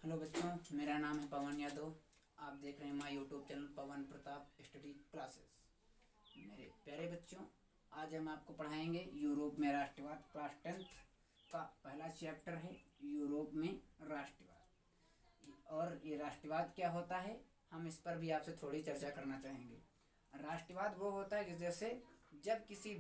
Hello बच्चों, मेरा नाम है पवन यादव। आप देख रहे हैं हमारा यूट्यूब चैनल पवन प्रताप स्टडी क्लासेस। मेरे प्यारे बच्चों, आज हम आपको पढ़ाएंगे यूरोप में राष्ट्रवाद। क्लास 10th का पहला चैप्टर है यूरोप में राष्ट्रवाद। और ये राष्ट्रवाद क्या होता है, हम इस पर भी आपसे थोड़ी चर्चा करना चाहेंगे। राष्ट्रवाद वो होता है कि जैसे जब किसी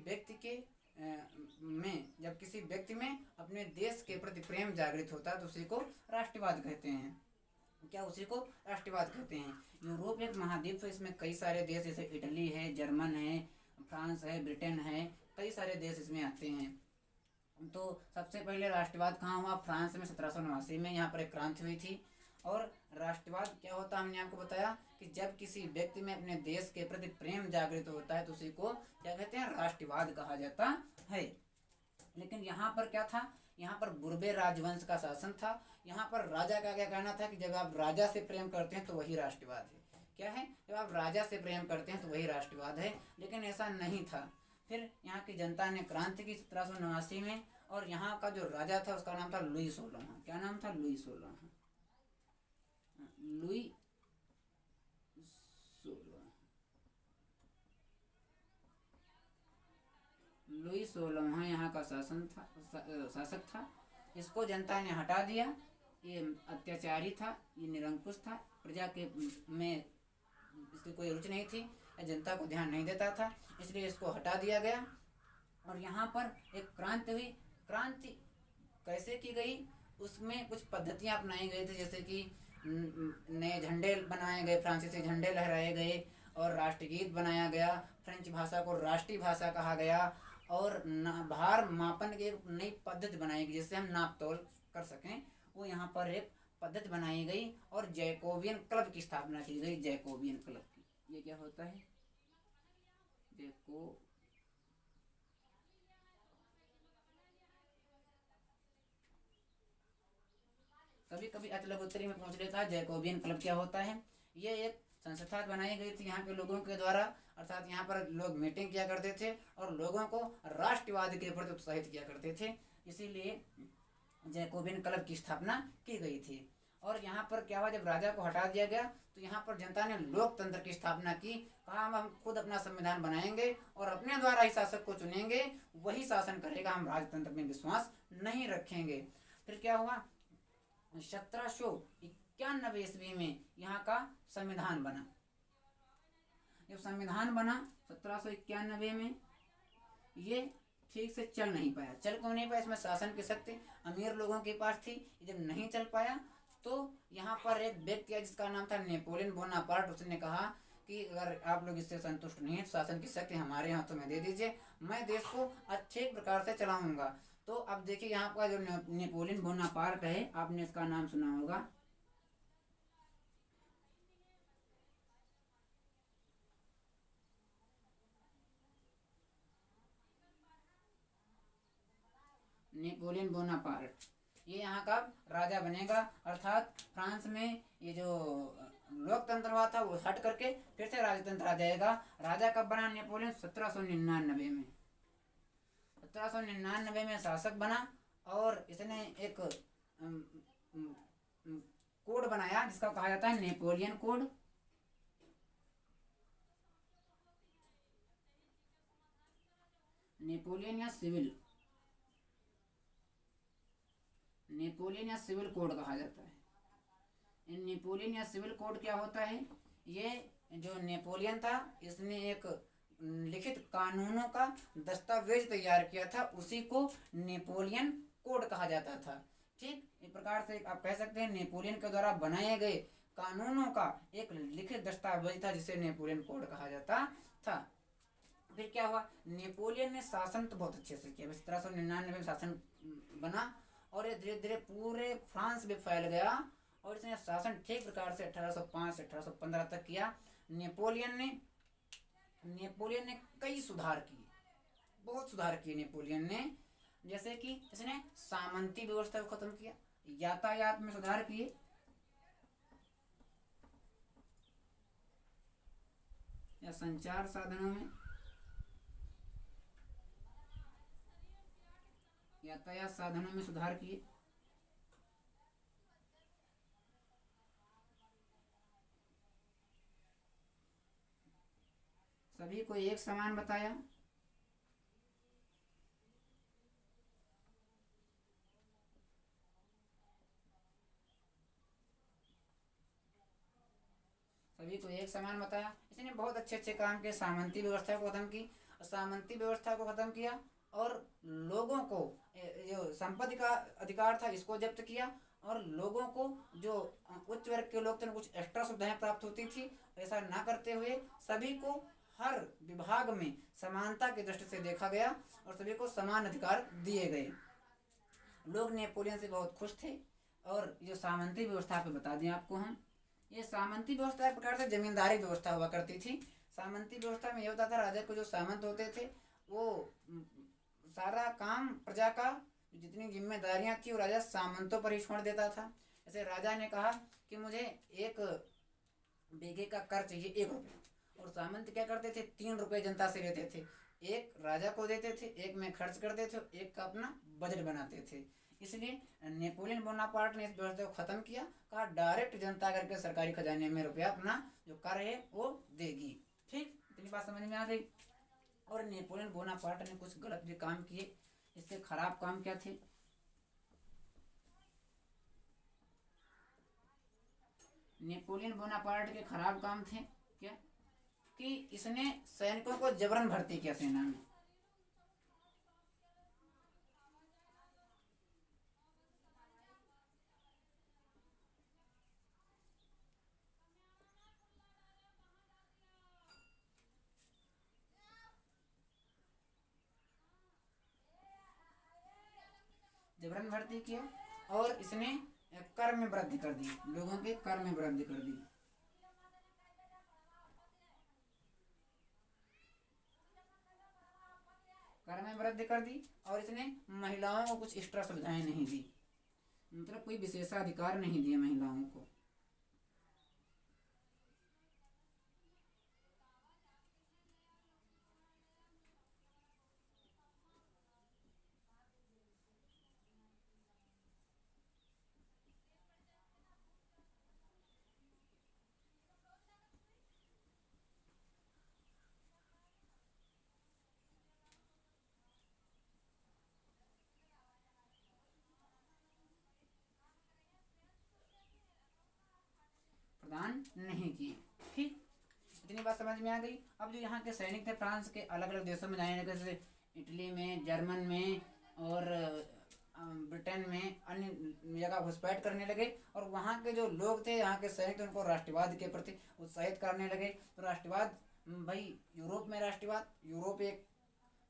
व्यक्ति में अपने देश के प्रति प्रेम जागृत होता है तो उसी को राष्ट्रवाद कहते हैं। उसी को राष्ट्रवाद कहते हैं। यूरोप एक महाद्वीप है, इसमें कई सारे देश जैसे इटली है, जर्मन है, फ्रांस है, ब्रिटेन है, कई सारे देश इसमें आते हैं। तो सबसे पहले राष्ट्रवाद कहाँ हुआ? फ्रांस में 1789 में यहाँ पर एक क्रांति हुई थी। और राष्ट्रवाद क्या होता है, हमने आपको बताया कि जब किसी व्यक्ति में अपने देश के प्रति प्रेम जागृत होता है तो उसी को क्या कहते हैं? राष्ट्रवाद कहा जाता है। लेकिन यहाँ पर क्या था? यहाँ पर बुर्बे राजवंश का शासन था। यहाँ पर राजा का क्या कहना था कि जब आप राजा से प्रेम करते हैं तो वही राष्ट्रवाद है। क्या है? जब आप राजा से प्रेम करते हैं तो वही राष्ट्रवाद है। लेकिन ऐसा नहीं था। फिर यहाँ की जनता ने क्रांति की 1789 में, और यहाँ का जो राजा था उसका नाम था लुई 16। क्या नाम था? लुई 16। लुई 16 यहाँ का शासक था। इसको जनता ने हटा दिया। ये अत्याचारी था, ये निरंकुश था, प्रजा के में इसकी कोई रुचि नहीं थी, जनता को ध्यान नहीं देता था, इसलिए इसको हटा दिया गया। और यहाँ पर एक क्रांति हुई। क्रांति कैसे की गई? उसमें कुछ पद्धतियाँ अपनाई गई थी, जैसे कि नए झंडे बनाए गए, फ्रांसीसी झंडे लहराए गए, और राष्ट्रगीत बनाया गया। फ्रेंच भाषा को राष्ट्रीय भाषा कहा गया, और भार मापन की एक नई पद्धति बनाई गई जिससे हम नाप तोल कर सकें। वो यहाँ पर एक पद्धति बनाई गई, और जैकोबियन क्लब की स्थापना की गई। जैकोबियन क्लब की, ये क्या होता है? कभी कभी अतलब उत्तरी में पहुंच लेता है। जैकोबियन क्लब क्या होता है? ये एक संस्था बनाई गई थी यहाँ के लोगों के द्वारा, अर्थात यहाँ पर लोग मीटिंग किया करते थे और लोगों को राष्ट्रवाद के प्रति उत्साहित किया करते थे। इसीलिए जैकोबियन क्लब की स्थापना की गई थी। और यहाँ पर क्या हुआ, जब राजा को हटा दिया गया तो यहाँ पर जनता ने लोकतंत्र की स्थापना की। कहा हम खुद अपना संविधान बनाएंगे और अपने द्वारा ही शासक को चुनेंगे, वही शासन करेगा, हम राजतंत्र में विश्वास नहीं रखेंगे। फिर क्या हुआ? 1791 ईस्वी में यहाँ का संविधान बना। जब संविधान बना 1791 में, ये ठीक से चल नहीं पाया। चल क्यों नहीं पाया? इसमें शासन की शक्ति अमीर लोगों के पास थी। जब नहीं चल पाया तो यहाँ पर एक व्यक्ति है जिसका नाम था नेपोलियन बोनापार्ट। उसने कहा कि अगर आप लोग इससे संतुष्ट नहीं है, शासन की शक्ति हमारे हाथों में दे दीजिए, मैं देश को अच्छे प्रकार से चलाऊंगा। तो अब देखिए, यहाँ का जो नेपोलियन बोनापार्ट है, आपने इसका नाम सुना होगा। नेपोलियन बोनापार्ट ये यहाँ का राजा बनेगा, अर्थात फ्रांस में ये जो लोकतंत्र हुआ था वो हट करके फिर से राजतंत्र आ जाएगा। राजा कब बना नेपोलियन? 1799 में। 1799 में शासक बना, और इसने एक कोड बनाया जिसका कहा जाता है नेपोलियन कोड। नेपोलियन या सिविल कोड कहा जाता है। नेपोलियन या सिविल कोड क्या होता है? ये जो नेपोलियन था, इसने एक लिखित कानूनों का दस्तावेज तैयार किया था, उसी को नेपोलियन कोड कहा जाता था। ठीक, इस प्रकार से आप कह सकते हैं नेपोलियन के द्वारा बनाए गए कानूनों का एक लिखित दस्तावेज था जिसे नेपोलियन कोड कहा जाता था। फिर क्या हुआ? नेपोलियन ने शासन तो बहुत अच्छे से किया। 1799 में शासन बना, और ये धीरे धीरे पूरे फ्रांस में फैल गया, और इसने शासन ठीक प्रकार से 1805 से 1815 तक किया। नेपोलियन ने कई सुधार किए, बहुत सुधार किए नेपोलियन ने। जैसे कि इसने सामंती व्यवस्था को खत्म किया, यातायात में सुधार किए, या संचार साधनों में, यातायात साधनों में सुधार किए। सभी को एक समान बताया। सभी को एक समान बताया। इसने बहुत अच्छे अच्छे काम किए, सामंती व्यवस्था को खत्म की, सामंती व्यवस्था को खत्म किया और लोगों को जो संपत्ति का अधिकार था इसको जब्त किया और लोगों को जो उच्च वर्ग के लोग थे कुछ एक्स्ट्रा सुविधाएं प्राप्त होती थी, ऐसा ना करते हुए सभी को हर विभाग में समानता की दृष्टि से देखा गया और सभी को समान अधिकार दिए गए। लोग नेपोलियन से बहुत खुश थे। और जो सामंती व्यवस्था पे बता दें आपको हम, ये सामंती व्यवस्था एक प्रकार से जमींदारी व्यवस्था हुआ करती थी। सामंती व्यवस्था में यह होता था, राजा को जो सामंत होते थे वो सारा काम प्रजा का जितनी जिम्मेदारियां थी वो राजा सामंतों पर ही छोड़ देता था। जैसे राजा ने कहा कि मुझे 1 बीघे का कर चाहिए 1 रुपये, और सामंत क्या करते थे 3 रुपये जनता से लेते थे, 1 राजा को देते थे, 1 में खर्च करते थे, 1 का अपना बजट बनाते थे। इसलिए नेपोलियन बोनापार्ट ने इस व्यवस्था को खत्म किया, कहा डायरेक्ट जनता करके सरकारी खजाने में रुपया अपना जो कर है वो देगी। ठीक, इतनी बात समझ में आ गई। और नेपोलियन बोनापार्ट ने कुछ गलत भी काम किए। इसके खराब काम क्या थे? नेपोलियन बोनापार्ट के खराब काम थे क्या? कि इसने सैनिकों को जबरन भर्ती किया सेना में। जबरन भर्ती किया और इसने कर में वृद्धि कर दी, लोगों के कर में वृद्धि कर दी। कर में वृद्धि कर दी और इसने महिलाओं को कुछ एक्स्ट्रा सुविधाएं नहीं दी, मतलब कोई विशेषाधिकार नहीं दिए महिलाओं को। प्रदान नहीं किए। ठीक, इतनी बात समझ में आ गई। अब जो यहाँ के सैनिक थे फ्रांस के अलग अलग देशों में जाने लगे, जैसे इटली में, जर्मन में और ब्रिटेन में, अन्य जगह घुसपैठ करने लगे और वहाँ के जो लोग थे, यहाँ के सैनिक थे, उनको राष्ट्रवाद के प्रति उत्साहित करने लगे। तो राष्ट्रवाद भाई यूरोप में राष्ट्रवाद, यूरोप एक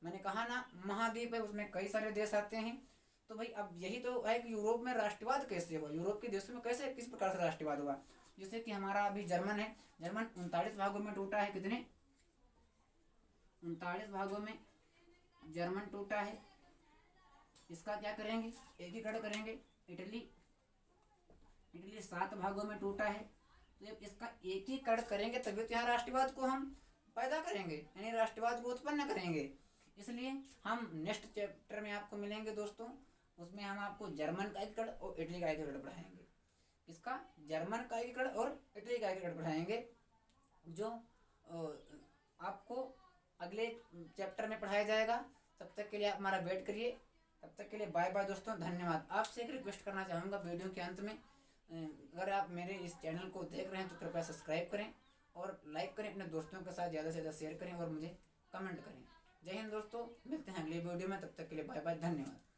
मैंने कहा ना महाद्वीप है, उसमें कई सारे देश आते हैं। तो भाई अब यही तो है कि यूरोप में राष्ट्रवाद कैसे हुआ, यूरोप के देशों में कैसे किस प्रकार से राष्ट्रवाद हुआ। जैसे कि हमारा अभी जर्मन है, जर्मन 39 भागों में टूटा है। कितने? 39 भागों में जर्मन टूटा है। इसका क्या करेंगे? एकीकरण करेंगे। इटली 7 भागों में टूटा है। तो जब इसका एकीकरण करेंगे तभी तो यहाँ राष्ट्रवाद को हम पैदा करेंगे, यानी राष्ट्रवाद को उत्पन्न करेंगे। इसलिए हम नेक्स्ट चैप्टर में आपको मिलेंगे दोस्तों, उसमें हम आपको जर्मन का एकीकरण और इटली का एकीकरण पढ़ाएंगे। इसका जर्मन का एकीकरण और इटली का एकीकरण पढ़ाएंगे, जो आपको अगले चैप्टर में पढ़ाया जाएगा। तब तक के लिए आप हमारा वेट करिए। तब तक के लिए बाय बाय दोस्तों, धन्यवाद। आपसे एक रिक्वेस्ट करना चाहूँगा वीडियो के अंत में, अगर आप मेरे इस चैनल को देख रहे हैं तो कृपया सब्सक्राइब करें और लाइक करें, अपने दोस्तों के साथ ज़्यादा से ज़्यादा शेयर करें और मुझे कमेंट करें। जय हिंद दोस्तों, मिलते हैं अगले वीडियो में। तब तक के लिए बाय बाय, धन्यवाद।